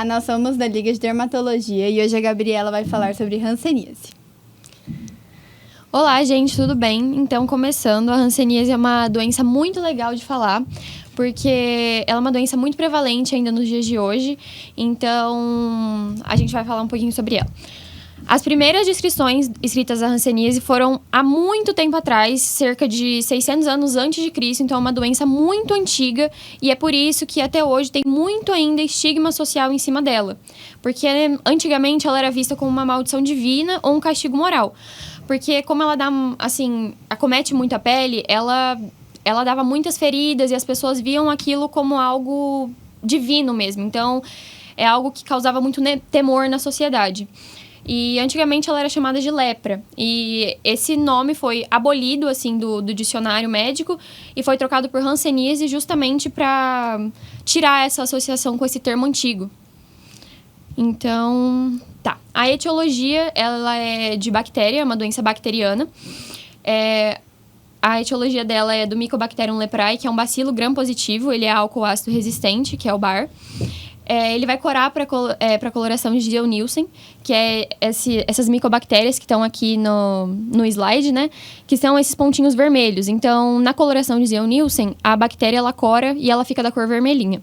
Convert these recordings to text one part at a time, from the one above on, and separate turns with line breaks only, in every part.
Olá, nós somos da Liga de Dermatologia e hoje a Gabriela vai falar sobre hanseníase.
Olá, gente, tudo bem? Então, começando, a hanseníase é uma doença muito legal de falar, porque ela é uma doença muito prevalente ainda nos dias de hoje, então a gente vai falar um pouquinho sobre ela. As primeiras descrições escritas da hanseníase foram há muito tempo atrás, cerca de 600 anos antes de Cristo, então é uma doença muito antiga e é por isso que até hoje tem muito ainda estigma social em cima dela. Porque antigamente ela era vista como uma maldição divina ou um castigo moral. Porque como ela dá, assim, acomete muito a pele, ela dava muitas feridas e as pessoas viam aquilo como algo divino mesmo. Então, é algo que causava muito temor na sociedade. E antigamente ela era chamada de lepra. E esse nome foi abolido, assim, do dicionário médico e foi trocado por hanseníase justamente para tirar essa associação com esse termo antigo. Então, tá. A etiologia, ela é de bactéria, é uma doença bacteriana. A etiologia dela é do Mycobacterium leprae, que é um bacilo gram-positivo. Ele é álcool ácido resistente, que é o BAR. Ele vai corar para coloração de Ziehl-Neelsen, que é essas micobactérias que estão aqui no slide, né? Que são esses pontinhos vermelhos. Então, na coloração de Ziehl-Neelsen, a bactéria, ela cora e ela fica da cor vermelhinha.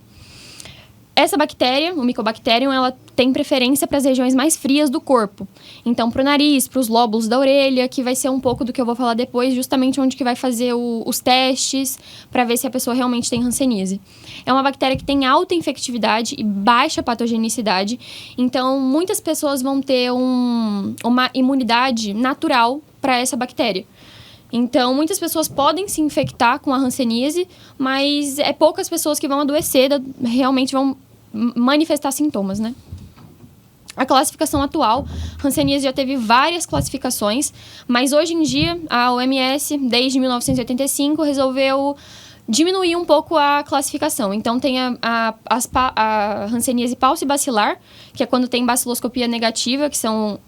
Essa bactéria, o Mycobacterium, ela tem preferência para as regiões mais frias do corpo. Então, para o nariz, para os lóbulos da orelha, que vai ser um pouco do que eu vou falar depois, justamente onde que vai fazer os testes para ver se a pessoa realmente tem hanseníase. É uma bactéria que tem alta infectividade e baixa patogenicidade. Então, muitas pessoas vão ter uma imunidade natural para essa bactéria. Então, muitas pessoas podem se infectar com a hanseníase, mas é poucas pessoas que vão adoecer, realmente vão manifestar sintomas, né? A classificação atual, hanseníase já teve várias classificações, mas hoje em dia, a OMS, desde 1985, resolveu diminuir um pouco a classificação. Então, tem a hanseníase paucibacilar, que é quando tem baciloscopia negativa, que são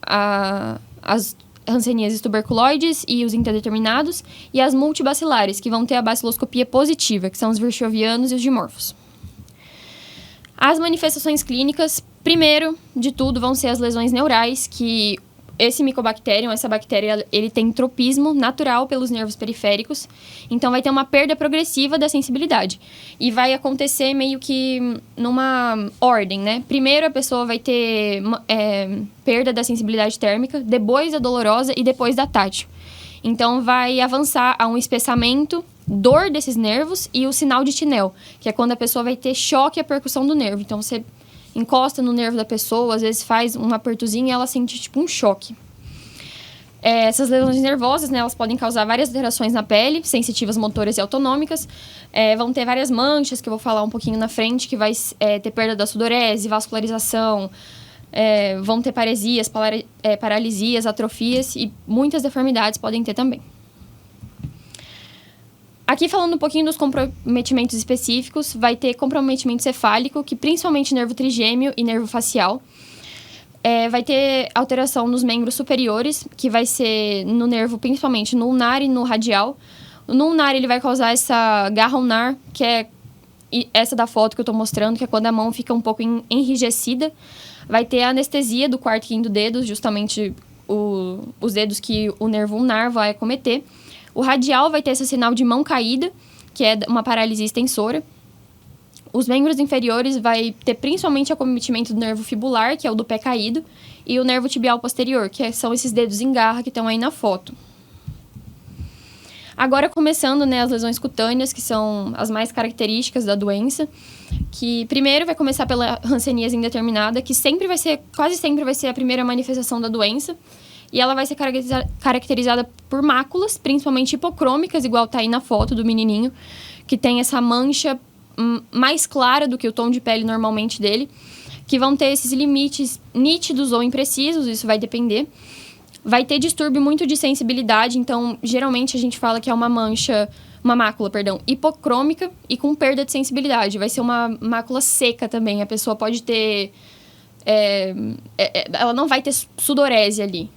as hanseníases tuberculoides e os intradeterminados, e as multibacilares, que vão ter a baciloscopia positiva, que são os virchovianos e os dimorfos. As manifestações clínicas, primeiro de tudo, vão ser as lesões neurais, que esse Mycobacterium, essa bactéria, ele tem tropismo natural pelos nervos periféricos, então vai ter uma perda progressiva da sensibilidade. E vai acontecer meio que numa ordem, né? Primeiro a pessoa vai ter perda da sensibilidade térmica, depois da dolorosa e depois da tátil. Então vai avançar a um espessamento, dor desses nervos e o sinal de Tinel, que é quando a pessoa vai ter choque à percussão do nervo. Então você encosta no nervo da pessoa, às vezes faz um apertozinho e ela sente tipo um choque. Essas lesões nervosas, né, elas podem causar várias alterações na pele, sensitivas, motoras e autonômicas. Vão ter várias manchas, que eu vou falar um pouquinho na frente, que vai ter perda da sudorese, vascularização, vão ter paresias, paralisias, atrofias e muitas deformidades podem ter também. Aqui falando um pouquinho dos comprometimentos específicos, vai ter comprometimento cefálico, que principalmente nervo trigêmeo e nervo facial. Vai ter alteração nos membros superiores, que vai ser no nervo, principalmente no ulnar e no radial. No ulnar, ele vai causar essa garra ulnar, que é essa da foto que eu estou mostrando, que é quando a mão fica um pouco enrijecida. Vai ter a anestesia do quarto e quinto dedos, justamente os dedos que o nervo ulnar vai acometer. O radial vai ter esse sinal de mão caída, que é uma paralisia extensora. Os membros inferiores vai ter principalmente acometimento do nervo fibular, que é o do pé caído, e o nervo tibial posterior, que são esses dedos em garra que estão aí na foto. Agora começando, né, as lesões cutâneas, que são as mais características da doença, que primeiro vai começar pela hanseníase indeterminada, que quase sempre vai ser a primeira manifestação da doença. E ela vai ser caracterizada por máculas, principalmente hipocrômicas, igual tá aí na foto do menininho, que tem essa mancha mais clara do que o tom de pele normalmente dele, que vão ter esses limites nítidos ou imprecisos, isso vai depender. Vai ter distúrbio muito de sensibilidade, então, geralmente a gente fala que é uma mácula, hipocrômica e com perda de sensibilidade. Vai ser uma mácula seca também, a pessoa pode ter... ela não vai ter sudorese ali.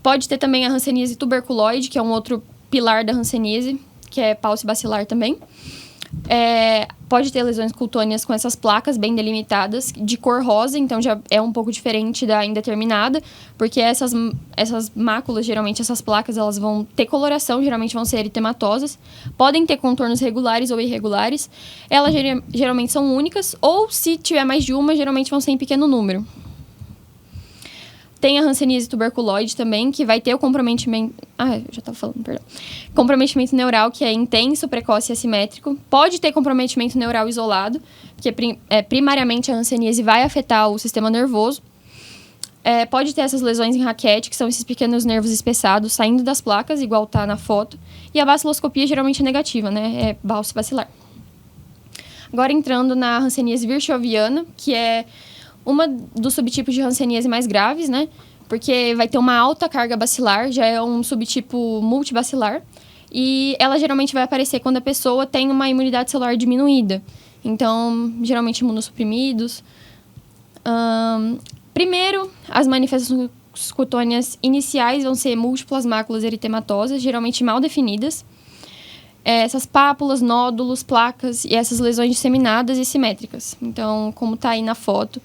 Pode ter também a hanseníase tuberculoide, que é um outro pilar da hanseníase, que é paucibacilar também. pode ter lesões cutâneas com essas placas bem delimitadas, de cor rosa, então já é um pouco diferente da indeterminada, porque essas máculas, geralmente essas placas, elas vão ter coloração, geralmente vão ser eritematosas, podem ter contornos regulares ou irregulares, elas geralmente são únicas, ou se tiver mais de uma, geralmente vão ser em pequeno número. Tem a hanseníase tuberculoide também, que vai ter o comprometimento... eu já estava falando, perdão. Comprometimento neural, que é intenso, precoce e assimétrico. Pode ter comprometimento neural isolado, porque primariamente a hanseníase vai afetar o sistema nervoso. Pode ter essas lesões em raquete, que são esses pequenos nervos espessados saindo das placas, igual tá na foto. E a baciloscopia geralmente é negativa, né? É bálcio bacilar. Agora entrando na hanseníase virchoviana, que é uma dos subtipos de hanseníase mais graves, né? Porque vai ter uma alta carga bacilar, já é um subtipo multibacilar. E ela geralmente vai aparecer quando a pessoa tem uma imunidade celular diminuída. Então, geralmente imunossuprimidos. Primeiro, as manifestações cutâneas iniciais vão ser múltiplas máculas eritematosas, geralmente mal definidas. Essas pápulas, nódulos, placas e essas lesões disseminadas e simétricas. Então, como está aí na foto,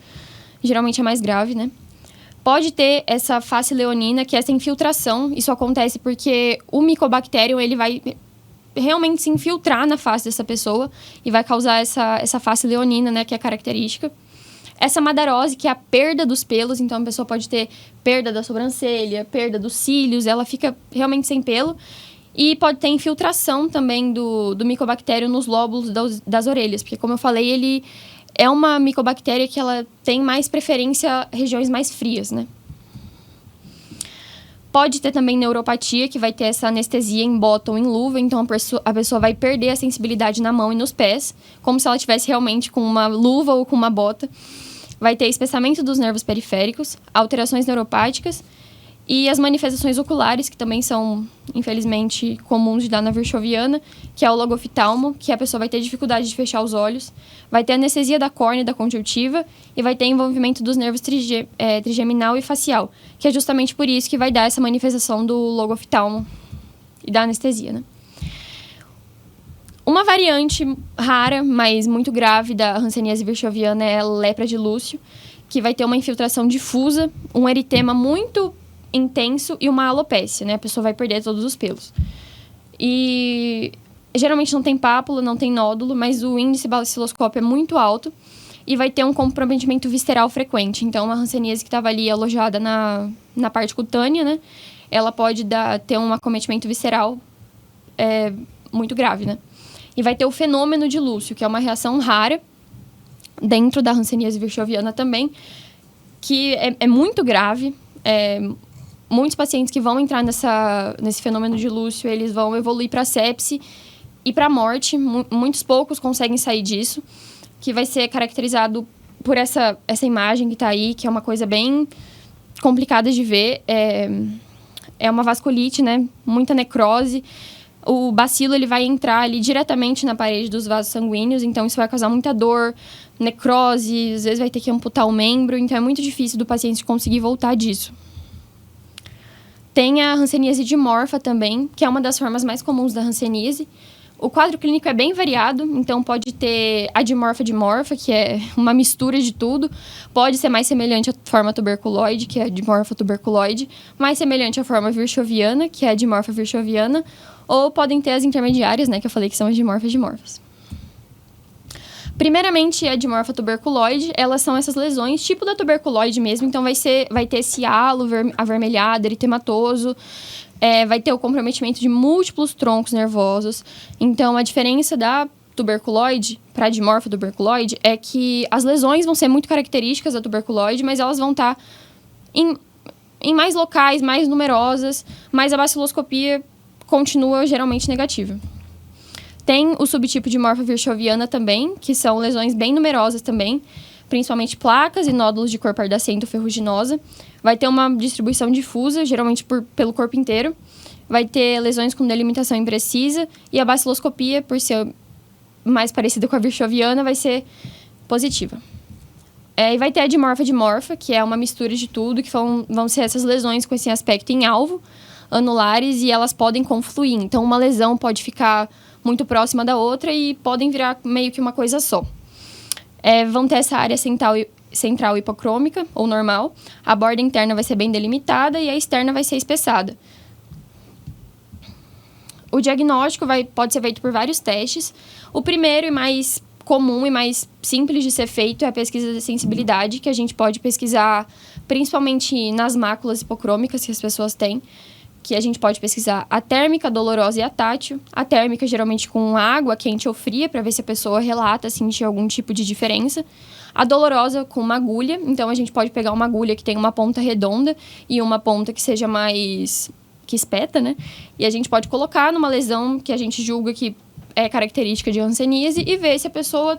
geralmente é mais grave, né? Pode ter essa face leonina, que é essa infiltração. Isso acontece porque o Mycobacterium, ele vai realmente se infiltrar na face dessa pessoa e vai causar essa face leonina, né, que é característica. Essa madarose, que é a perda dos pelos, então a pessoa pode ter perda da sobrancelha, perda dos cílios, ela fica realmente sem pelo. E pode ter infiltração também do Mycobacterium nos lóbulos das orelhas, porque, como eu falei, ele é uma micobactéria que ela tem mais preferência a regiões mais frias, né? Pode ter também neuropatia, que vai ter essa anestesia em bota ou em luva, então a pessoa vai perder a sensibilidade na mão e nos pés, como se ela estivesse realmente com uma luva ou com uma bota. Vai ter espessamento dos nervos periféricos, alterações neuropáticas e as manifestações oculares, que também são, infelizmente, comuns de dar na virchoviana, que é o logoftalmo, que a pessoa vai ter dificuldade de fechar os olhos, vai ter anestesia da córnea e da conjuntiva e vai ter envolvimento dos nervos trigeminal e facial, que é justamente por isso que vai dar essa manifestação do logoftalmo e da anestesia, né? Uma variante rara, mas muito grave da hanseníase virchoviana é a lepra de Lúcio, que vai ter uma infiltração difusa, um eritema muito intenso e uma alopécia, né? A pessoa vai perder todos os pelos. E geralmente não tem pápula, não tem nódulo, mas o índice baciloscópio é muito alto e vai ter um comprometimento visceral frequente. Então, a hanseníase que estava ali alojada na parte cutânea, né? Ela pode ter um acometimento visceral muito grave, né? E vai ter o fenômeno de Lúcio, que é uma reação rara dentro da hanseníase virchoviana também, que é muito grave. Muitos pacientes que vão entrar nesse fenômeno de Lúcio, eles vão evoluir para sepse e para morte. Muitos poucos conseguem sair disso, que vai ser caracterizado por essa imagem que está aí, que é uma coisa bem complicada de ver. É uma vasculite, né? Muita necrose. O bacilo ele vai entrar ali diretamente na parede dos vasos sanguíneos, então isso vai causar muita dor, necrose, às vezes vai ter que amputar o membro, então é muito difícil do paciente conseguir voltar disso. Tem a hanseníase dimorfa também, que é uma das formas mais comuns da hanseníase. O quadro clínico é bem variado, então pode ter a dimorfa, que é uma mistura de tudo. Pode ser mais semelhante à forma tuberculoide, que é a dimorfa tuberculoide, mais semelhante à forma virchoviana, que é a dimorfa virchoviana, ou podem ter as intermediárias, né, que eu falei que são as dimorfas. Primeiramente, a dimorfa tuberculoide, elas são essas lesões, tipo da tuberculoide mesmo, então vai ter esse halo avermelhado, eritematoso, vai ter o comprometimento de múltiplos troncos nervosos. Então, a diferença da tuberculoide para a dimorfa tuberculoide é que as lesões vão ser muito características da tuberculoide, mas elas vão estar em mais locais, mais numerosas, mas a baciloscopia continua geralmente negativa. Tem o subtipo de dimorfa virchoviana também, que são lesões bem numerosas também, principalmente placas e nódulos de cor pardacenta ferruginosa. Vai ter uma distribuição difusa, geralmente pelo corpo inteiro. Vai ter lesões com delimitação imprecisa e a baciloscopia, por ser mais parecida com a virchoviana, vai ser positiva. E vai ter a dimorfa, que é uma mistura de tudo, que vão ser essas lesões com esse aspecto em alvo, anulares, e elas podem confluir. Então, uma lesão pode ficar muito próxima da outra e podem virar meio que uma coisa só. Vão ter essa área central hipocrômica, ou normal. A borda interna vai ser bem delimitada e a externa vai ser espessada. O diagnóstico pode ser feito por vários testes. O primeiro e mais comum e mais simples de ser feito é a pesquisa de sensibilidade, que a gente pode pesquisar principalmente nas máculas hipocrômicas que as pessoas têm, que a gente pode pesquisar a térmica, a dolorosa e a tátil. A térmica, geralmente com água quente ou fria, para ver se a pessoa relata sentir algum tipo de diferença. A dolorosa com uma agulha, então a gente pode pegar uma agulha que tem uma ponta redonda e uma ponta que seja mais... que espeta, né? E a gente pode colocar numa lesão que a gente julga que é característica de hanseníase e ver se a pessoa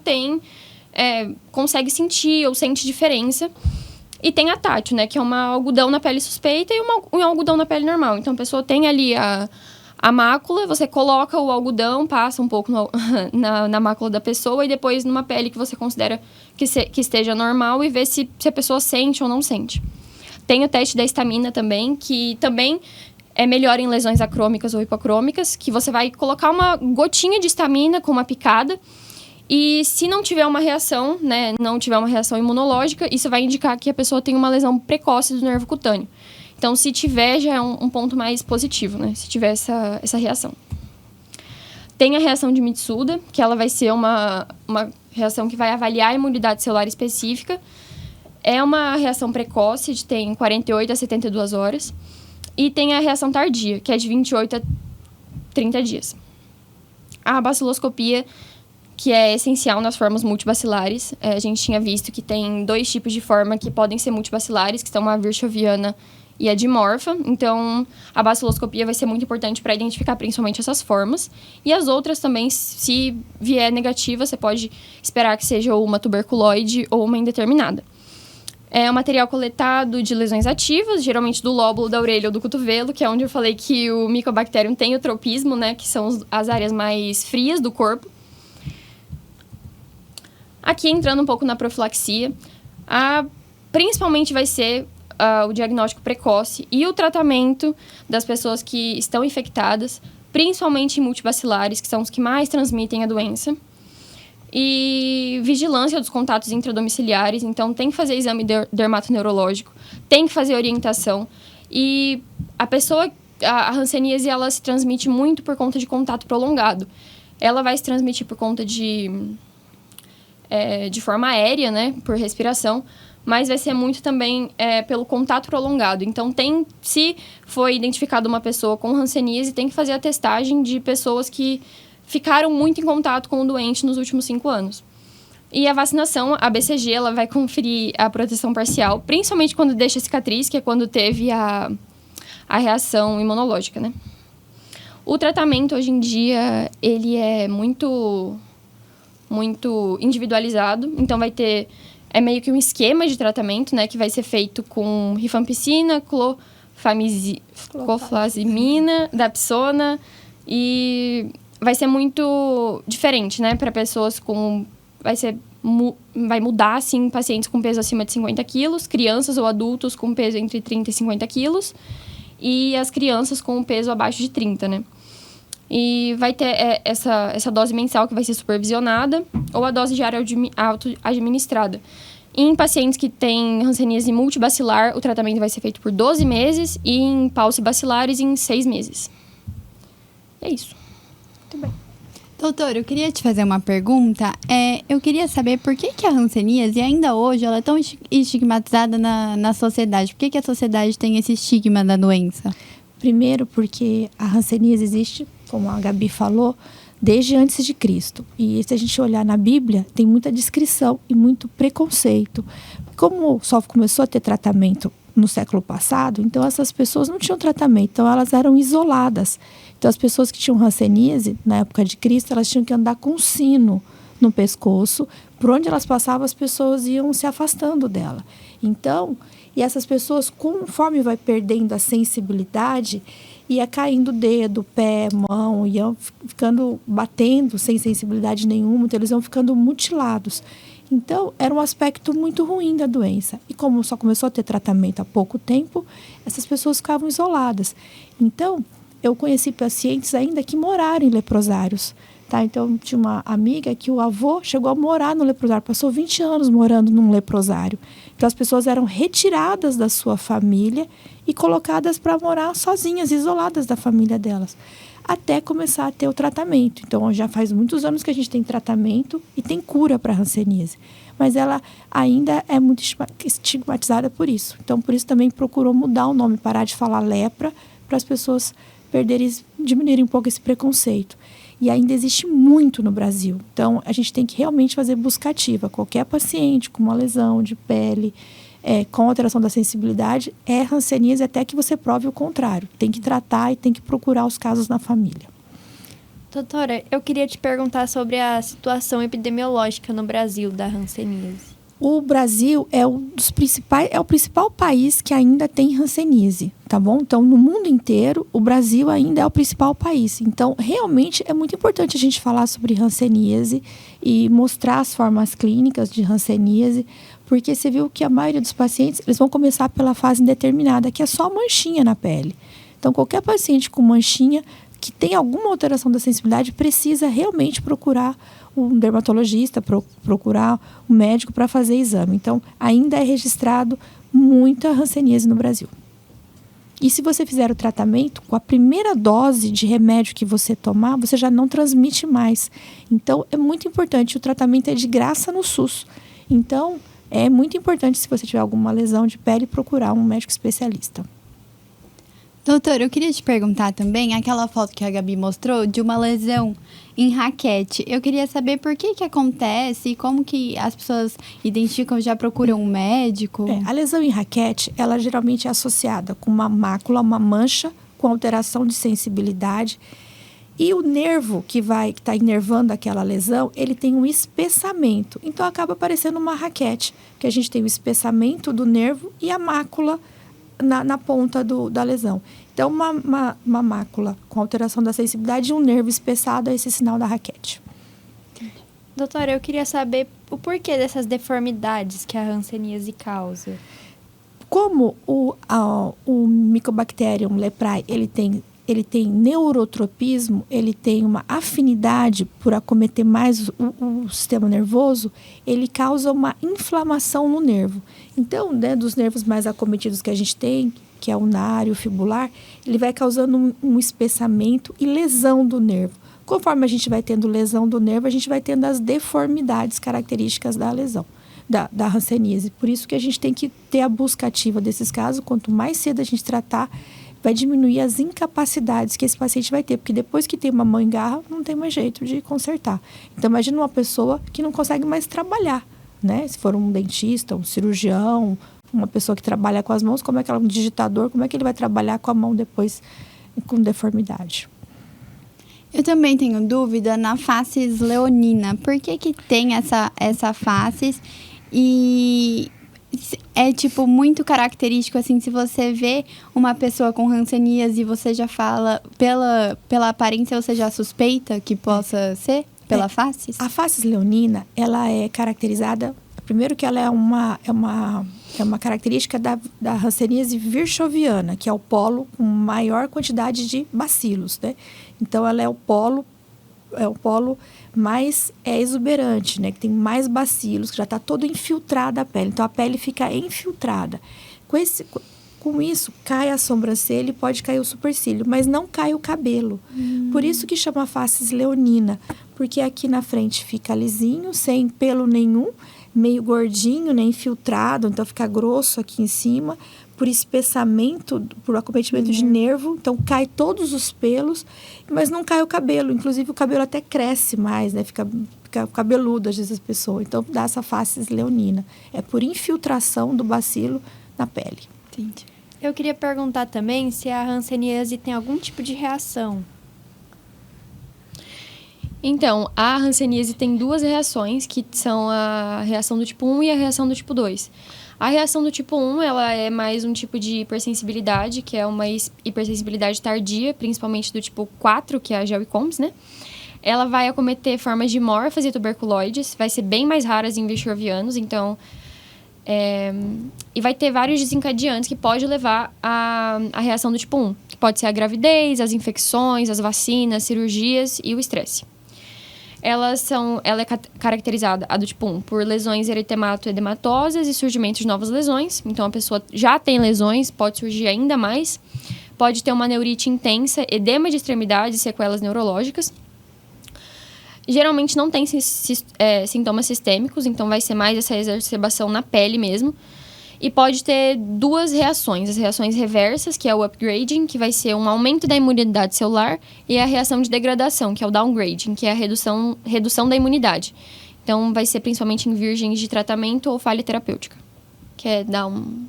consegue sentir ou sente diferença. E tem a tátil, né? Que é uma algodão na pele suspeita e um algodão na pele normal. Então, a pessoa tem ali a mácula, você coloca o algodão, passa um pouco na mácula da pessoa e depois numa pele que você considera que esteja normal e vê se a pessoa sente ou não sente. Tem o teste da estamina também, que também é melhor em lesões acrômicas ou hipocrômicas, que você vai colocar uma gotinha de estamina com uma picada e se não tiver uma reação, né, não tiver uma reação imunológica, isso vai indicar que a pessoa tem uma lesão precoce do nervo cutâneo. Então, se tiver, já é um ponto mais positivo, né, se tiver essa reação. Tem a reação de Mitsuda, que ela vai ser uma reação que vai avaliar a imunidade celular específica. É uma reação precoce, tem 48 a 72 horas. E tem a reação tardia, que é de 28 a 30 dias. A baciloscopia, que é essencial nas formas multibacilares. A gente tinha visto que tem 2 tipos de forma que podem ser multibacilares, que são a virchoviana e a dimorfa. Então, a baciloscopia vai ser muito importante para identificar principalmente essas formas. E as outras também, se vier negativa, você pode esperar que seja uma tuberculoide ou uma indeterminada. É um material coletado de lesões ativas, geralmente do lóbulo da orelha ou do cotovelo, que é onde eu falei que o Mycobacterium tem o tropismo, né, que são as áreas mais frias do corpo. Aqui, entrando um pouco na profilaxia, principalmente vai ser o diagnóstico precoce e o tratamento das pessoas que estão infectadas, principalmente multibacilares, que são os que mais transmitem a doença. E vigilância dos contatos intradomiciliares, então tem que fazer exame dermatoneurológico, tem que fazer orientação. E a hanseníase, ela se transmite muito por conta de contato prolongado. Ela vai se transmitir por conta de forma aérea, né, por respiração, mas vai ser muito também pelo contato prolongado. Então, se foi identificada uma pessoa com hanseníase, tem que fazer a testagem de pessoas que ficaram muito em contato com o doente nos últimos 5 anos. E a vacinação, a BCG, ela vai conferir a proteção parcial, principalmente quando deixa cicatriz, que é quando teve a reação imunológica, né? O tratamento, hoje em dia, ele é muito, muito individualizado. Então, vai ter... É meio que um esquema de tratamento, né? Que vai ser feito com rifampicina, clofazimina, dapsona e... vai ser muito diferente, né? Para pessoas com... vai mudar, assim, pacientes com peso acima de 50 quilos, crianças ou adultos com peso entre 30 e 50 quilos, e as crianças com peso abaixo de 30, né? E vai ter essa dose mensal que vai ser supervisionada, ou a dose diária auto-administrada. Em pacientes que têm hanseníase multibacilar, o tratamento vai ser feito por 12 meses, e em paucibacilares, em 6 meses. É isso.
Muito bem. Doutor, eu queria te fazer uma pergunta. Eu queria saber por que a hanseníase, ainda hoje, ela é tão estigmatizada na sociedade. Por que a sociedade tem esse estigma da doença?
Primeiro, porque a hanseníase existe, como a Gabi falou, desde antes de Cristo. E se a gente olhar na Bíblia, tem muita descrição e muito preconceito. Como só começou a ter tratamento no século passado, então essas pessoas não tinham tratamento, então elas eram isoladas. Então as pessoas que tinham hanseníase, na época de Cristo, elas tinham que andar com um sino no pescoço, por onde elas passavam as pessoas iam se afastando dela. Então, e essas pessoas, conforme vai perdendo a sensibilidade, ia caindo o dedo, pé, mão, iam ficando batendo sem sensibilidade nenhuma, então eles iam ficando mutilados. Então, era um aspecto muito ruim da doença. E como só começou a ter tratamento há pouco tempo, essas pessoas ficavam isoladas. Então, eu conheci pacientes ainda que moraram em leprosários. Tá? Então, tinha uma amiga que o avô chegou a morar no leprosário, passou 20 anos morando num leprosário. Então, as pessoas eram retiradas da sua família e colocadas para morar sozinhas, isoladas da família delas, até começar a ter o tratamento. Então, já faz muitos anos que a gente tem tratamento e tem cura para a hanseníase. Mas ela ainda é muito estigmatizada por isso. Então, por isso também procurou mudar o nome, parar de falar lepra, para as pessoas diminuírem um pouco esse preconceito. E ainda existe muito no Brasil. Então, a gente tem que realmente fazer busca ativa. Qualquer paciente com uma lesão de pele, com alteração da sensibilidade, é hanseníase até que você prove o contrário. Tem que tratar e tem que procurar os casos na família.
Doutora, eu queria te perguntar sobre a situação epidemiológica no Brasil da hanseníase.
O Brasil é o principal país que ainda tem hanseníase, tá bom? Então, no mundo inteiro, o Brasil ainda é o principal país. Então, realmente, é muito importante a gente falar sobre hanseníase e mostrar as formas clínicas de hanseníase, porque você viu que a maioria dos pacientes, eles vão começar pela fase indeterminada, que é só manchinha na pele. Então, qualquer paciente com manchinha que tem alguma alteração da sensibilidade precisa realmente procurar um dermatologista, procurar um médico para fazer exame. Então, ainda é registrado muita hanseníase no Brasil. E se você fizer o tratamento, com a primeira dose de remédio que você tomar, você já não transmite mais. Então, é muito importante. O tratamento é de graça no SUS. Então, é muito importante, se você tiver alguma lesão de pele, procurar um médico especialista.
Doutor, eu queria te perguntar também, aquela foto que a Gabi mostrou de uma lesão em raquete. Eu queria saber por que acontece e como que as pessoas identificam, já procuram um médico.
A lesão em raquete, ela geralmente é associada com uma mácula, uma mancha com alteração de sensibilidade. E o nervo que está inervando aquela lesão, ele tem um espessamento. Então, acaba parecendo uma raquete, que a gente tem o espessamento do nervo e a mácula na ponta da lesão. Então, uma mácula com alteração da sensibilidade e um nervo espessado é esse sinal da raquete.
Doutora, eu queria saber o porquê dessas deformidades que a hanseníase causa.
Como o Mycobacterium leprae, ele tem neurotropismo, ele tem uma afinidade por acometer mais o sistema nervoso, ele causa uma inflamação no nervo. Então, dos nervos mais acometidos que a gente tem, que é o unário, o fibular, ele vai causando um espessamento e lesão do nervo. Conforme a gente vai tendo lesão do nervo, a gente vai tendo as deformidades características da lesão, da hanseníase. Por isso que a gente tem que ter a busca ativa desses casos. Quanto mais cedo a gente tratar, vai diminuir as incapacidades que esse paciente vai ter, porque depois que tem uma mão em garra, não tem mais jeito de consertar. Então, imagina uma pessoa que não consegue mais trabalhar, né? Se for um dentista, um cirurgião, uma pessoa que trabalha com as mãos, como é que ela, um digitador, como é que ele vai trabalhar com a mão depois com deformidade?
Eu também tenho dúvida na fascies leonina. Por que tem essa fascies? E é, muito característico, assim, se você vê uma pessoa com hanseníase e você já fala, pela aparência, você já suspeita que possa ser pela fascies?
A fascies leonina, ela é caracterizada, primeiro que ela é uma característica da hanseníase virchoviana, que é o polo com maior quantidade de bacilos, né? Então, ela é o polo mais exuberante, né? Que tem mais bacilos, que já está todo infiltrada a pele. Então, a pele fica infiltrada. Com isso, cai a sobrancelha e pode cair o supercílio, mas não cai o cabelo. Por isso que chama fascies leonina, porque aqui na frente fica lisinho, sem pelo nenhum, meio gordinho, né? Infiltrado, então fica grosso aqui em cima, por espessamento, por acometimento de nervo, então cai todos os pelos, mas não cai o cabelo. Inclusive, o cabelo até cresce mais, né? Fica cabeludo, às vezes, as pessoas. Então, dá essa fascies leonina. É por infiltração do bacilo na pele.
Entendi.
Eu queria perguntar também se a hanseníase tem algum tipo de reação.
Então, a hanseníase tem duas reações, que são a reação do tipo 1 e a reação do tipo 2. A reação do tipo 1, ela é mais um tipo de hipersensibilidade, que é uma hipersensibilidade tardia, principalmente do tipo 4, que é a Gel-Combs, né? Ela vai acometer formas de morfas e tuberculoides, vai ser bem mais raras em virchovianos, então... e vai ter vários desencadeantes que pode levar à reação do tipo 1, que pode ser a gravidez, as infecções, as vacinas, cirurgias e o estresse. ela é caracterizada, a do tipo 1, por lesões eritemato-edematosas e surgimento de novas lesões. Então, a pessoa já tem lesões, pode surgir ainda mais. Pode ter uma neurite intensa, edema de extremidades e sequelas neurológicas. Geralmente não tem sintomas sistêmicos, então vai ser mais essa exacerbação na pele mesmo. E pode ter duas reações. As reações reversas, que é o upgrading, que vai ser um aumento da imunidade celular, e a reação de degradação, que é o downgrading, que é a redução da imunidade. Então, vai ser principalmente em virgens de tratamento ou falha terapêutica. Que é dar um...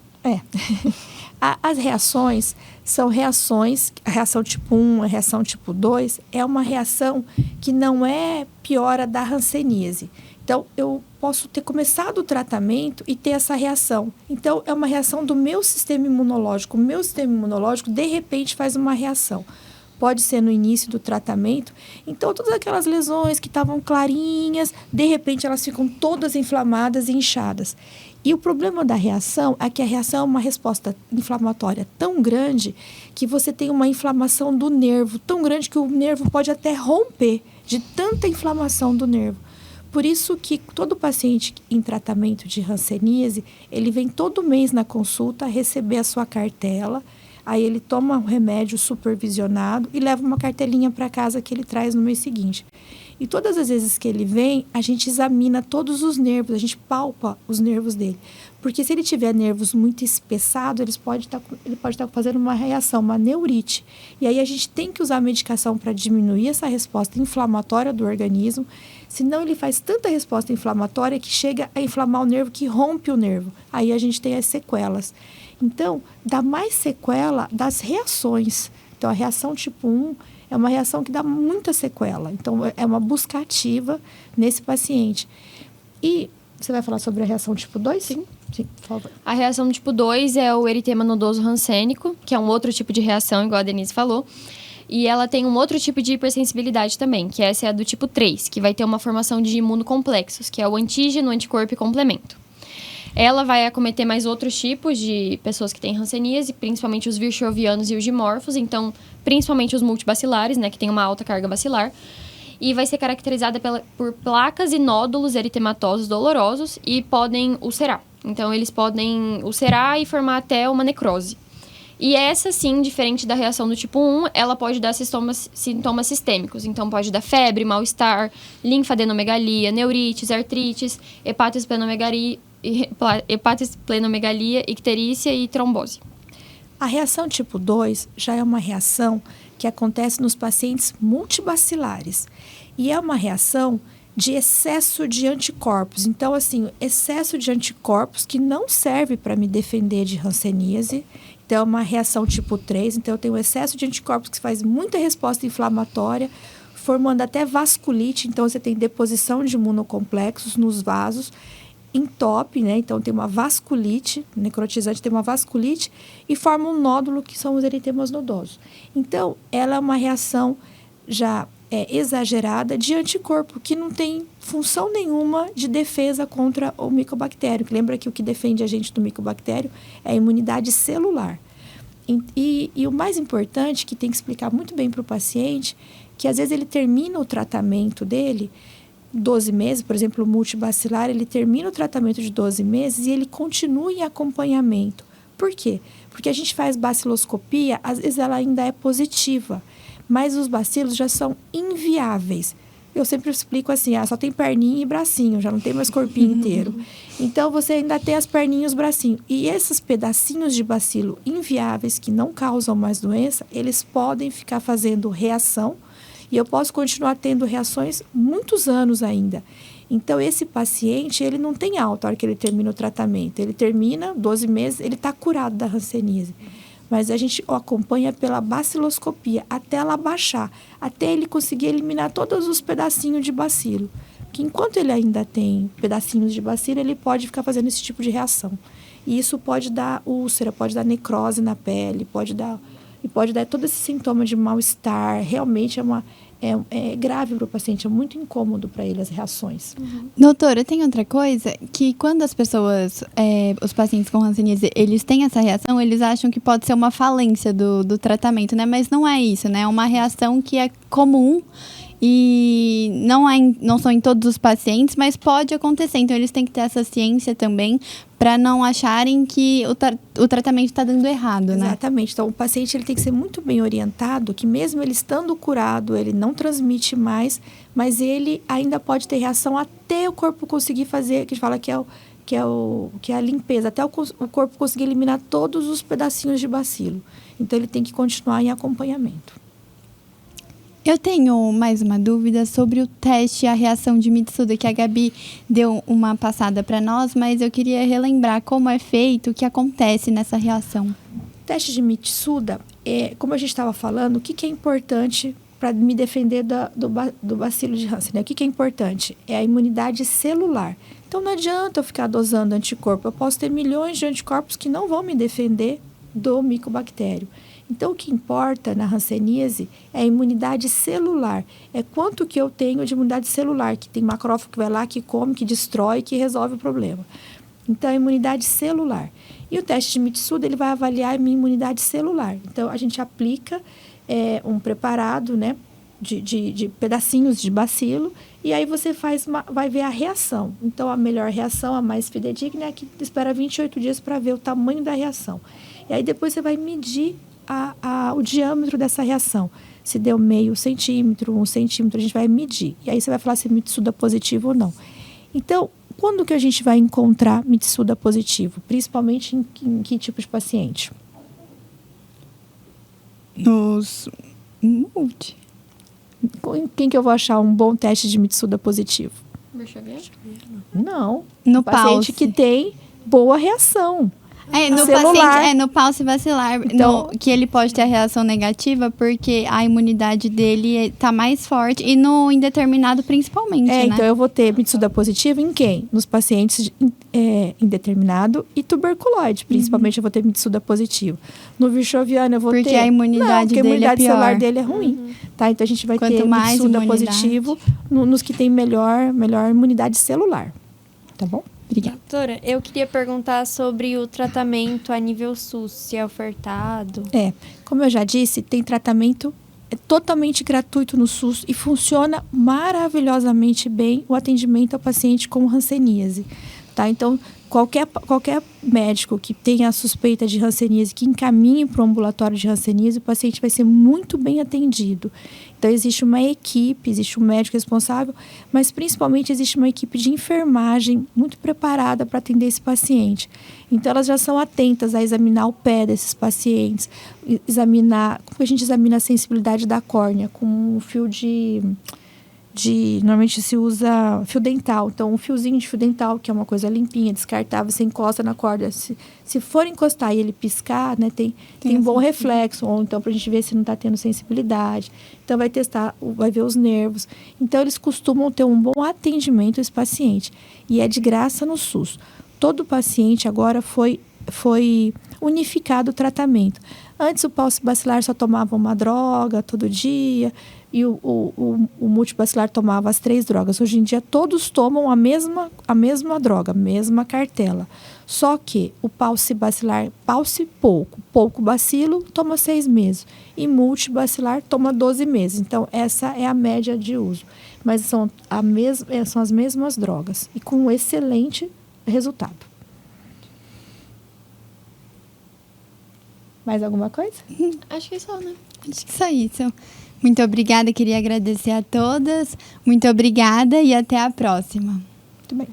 As reações são reações, a reação tipo 1, a reação tipo 2, é uma reação que não é piora da hanseníase. Então, eu posso ter começado o tratamento e ter essa reação. Então, é uma reação do meu sistema imunológico. O meu sistema imunológico, de repente, faz uma reação. Pode ser no início do tratamento. Então, todas aquelas lesões que estavam clarinhas, de repente, elas ficam todas inflamadas e inchadas. E o problema da reação é que a reação é uma resposta inflamatória tão grande que você tem uma inflamação do nervo tão grande que o nervo pode até romper de tanta inflamação do nervo. Por isso que todo paciente em tratamento de hanseníase, ele vem todo mês na consulta receber a sua cartela, aí ele toma um remédio supervisionado e leva uma cartelinha para casa que ele traz no mês seguinte. E todas as vezes que ele vem, a gente examina todos os nervos, a gente palpa os nervos dele. Porque se ele tiver nervos muito espessados, ele pode estar fazendo uma reação, uma neurite. E aí a gente tem que usar a medicação para diminuir essa resposta inflamatória do organismo. Senão ele faz tanta resposta inflamatória que chega a inflamar o nervo, que rompe o nervo. Aí a gente tem as sequelas. Então, dá mais sequela das reações. Então, a reação tipo 1 é uma reação que dá muita sequela. Então, é uma busca ativa nesse paciente. E você vai falar sobre a reação tipo 2?
Sim.
Sim, por favor.
A reação tipo 2 é o eritema nodoso hansênico, que é um outro tipo de reação, igual a Denise falou. E ela tem um outro tipo de hipersensibilidade também, que essa é a do tipo 3, que vai ter uma formação de imunocomplexos, que é o antígeno, anticorpo e complemento. Ela vai acometer mais outros tipos de pessoas que têm hanseníase, principalmente os virchovianos e os dimorfos, então, principalmente os multibacilares, né, que tem uma alta carga bacilar. E vai ser caracterizada por placas e nódulos eritematosos dolorosos e podem ulcerar. Então, eles podem ulcerar e formar até uma necrose. E essa, sim, diferente da reação do tipo 1, ela pode dar sintomas sistêmicos. Então, pode dar febre, mal-estar, linfadenomegalia, neurites, artrites, hepatosplenomegalia, icterícia e trombose.
A reação tipo 2 já é uma reação que acontece nos pacientes multibacilares. E é uma reação de excesso de anticorpos. Então, assim, excesso de anticorpos que não serve para me defender de hanseníase. Então, é uma reação tipo 3. Então, eu tenho excesso de anticorpos que faz muita resposta inflamatória, formando até vasculite. Então, você tem deposição de imunocomplexos nos vasos, entope, né? Então, tem uma vasculite, necrotizante tem uma vasculite e forma um nódulo que são os eritemas nodosos. Então, ela é uma reação já exagerada de anticorpo, que não tem função nenhuma de defesa contra o micobactério. Lembra que o que defende a gente do micobactério é a imunidade celular. E o mais importante, que tem que explicar muito bem para o paciente, que às vezes ele termina o tratamento dele 12 meses, por exemplo, o multibacilar, ele termina o tratamento de 12 meses e ele continua em acompanhamento. Por quê? Porque a gente faz baciloscopia, às vezes ela ainda é positiva, mas os bacilos já são inviáveis. Eu sempre explico assim, só tem perninha e bracinho, já não tem mais corpinho inteiro. Então, você ainda tem as perninhas e os bracinhos. E esses pedacinhos de bacilo inviáveis, que não causam mais doença, eles podem ficar fazendo reação, e eu posso continuar tendo reações muitos anos ainda. Então, esse paciente, ele não tem alta a hora que ele termina o tratamento. Ele termina 12 meses, ele está curado da hanseníase. Mas a gente o acompanha pela baciloscopia, até ela baixar, até ele conseguir eliminar todos os pedacinhos de bacilo. Porque enquanto ele ainda tem pedacinhos de bacilo, ele pode ficar fazendo esse tipo de reação. E isso pode dar úlcera, pode dar necrose na pele, pode dar todo esse sintoma de mal-estar. Realmente é grave para o paciente, é muito incômodo para ele as reações.
Doutora, tem outra coisa, que quando as pessoas, os pacientes com hanseníase, eles têm essa reação, eles acham que pode ser uma falência do tratamento, né? Mas não é isso, né? É uma reação que é comum e não são em todos os pacientes, mas pode acontecer. Então, eles têm que ter essa ciência também para não acharem que o tratamento está dando errado, né?
Exatamente. Então, o paciente ele tem que ser muito bem orientado, que mesmo ele estando curado, ele não transmite mais, mas ele ainda pode ter reação até o corpo conseguir fazer, que a gente fala que é a limpeza, até o corpo conseguir eliminar todos os pedacinhos de bacilo. Então, ele tem que continuar em acompanhamento.
Eu tenho mais uma dúvida sobre o teste e a reação de Mitsuda, que a Gabi deu uma passada para nós, mas eu queria relembrar como é feito, o que acontece nessa reação.
O teste de Mitsuda, como a gente estava falando, o que é importante para me defender do bacilo de Hansen, né? O que é importante? É a imunidade celular. Então, não adianta eu ficar dosando anticorpo. Eu posso ter milhões de anticorpos que não vão me defender do micobactério. Então, o que importa na hanseníase é a imunidade celular. É quanto que eu tenho de imunidade celular, que tem macrófago que vai lá, que come, que destrói, que resolve o problema. Então, a imunidade celular. E o teste de Mitsuda, ele vai avaliar a minha imunidade celular. Então, a gente aplica um preparado, né, de pedacinhos de bacilo, e aí você vai ver a reação. Então, a melhor reação, a mais fidedigna, é a que espera 28 dias para ver o tamanho da reação. E aí, depois você vai medir o diâmetro dessa reação. Se deu meio centímetro, 1 centímetro, a gente vai medir. E aí você vai falar se é Mitsuda positivo ou não. Então, quando que a gente vai encontrar Mitsuda positivo? Principalmente em que tipo de paciente?
Nos multi.
Em quem que eu vou achar um bom teste de Mitsuda positivo?
Deixa eu ver.
Não.
No
paciente
pulse.
que tem boa reação.
No
celular.
paciente, no pulse vacilar,
Então,
que ele pode ter a reação negativa porque a imunidade dele está mais forte e no indeterminado principalmente, né?
Então eu vou ter Mitsuda positivo em quem? Nos pacientes indeterminado e tuberculoide, principalmente eu vou ter Mitsuda positivo. No virchoviano eu vou ter...
Porque a imunidade
porque a
dele
imunidade
é pior.
celular dele é ruim, tá? Então a gente vai
Quanto
ter
mais
Mitsuda
imunidade.
positivo nos que tem melhor imunidade celular, tá bom?
Obrigada.
Doutora, eu queria perguntar sobre o tratamento a nível SUS, se é ofertado.
Como eu já disse, tem tratamento totalmente gratuito no SUS e funciona maravilhosamente bem o atendimento ao paciente com hanseníase, tá? Então, qualquer médico que tenha a suspeita de hanseníase, que encaminhe para o ambulatório de hanseníase, o paciente vai ser muito bem atendido. Então, existe uma equipe, existe um médico responsável, mas principalmente existe uma equipe de enfermagem muito preparada para atender esse paciente. Então, elas já são atentas a examinar o pé desses pacientes, como a gente examina a sensibilidade da córnea, com um fio normalmente se usa fio dental. Então, um fiozinho de fio dental, que é uma coisa limpinha, descartável, você encosta na corda. Se for encostar e ele piscar, né, tem um bom reflexo. Ou então, para a gente ver se não está tendo sensibilidade. Então, vai testar, vai ver os nervos. Então, eles costumam ter um bom atendimento a esse paciente. E é de graça no SUS. Todo paciente agora foi unificado o tratamento. Antes, o pulse bacilar só tomava uma droga todo dia e o multibacilar tomava as 3 drogas. Hoje em dia, todos tomam a mesma droga, a mesma cartela. Só que o pulse bacilar, pouco bacilo, toma 6 meses. E multibacilar toma 12 meses. Então, essa é a média de uso. Mas são as mesmas drogas e com um excelente resultado. Mais alguma coisa?
Acho que é só, né?
Acho que só isso. Muito obrigada, queria agradecer a todas. Muito obrigada e até a próxima.
Muito bem.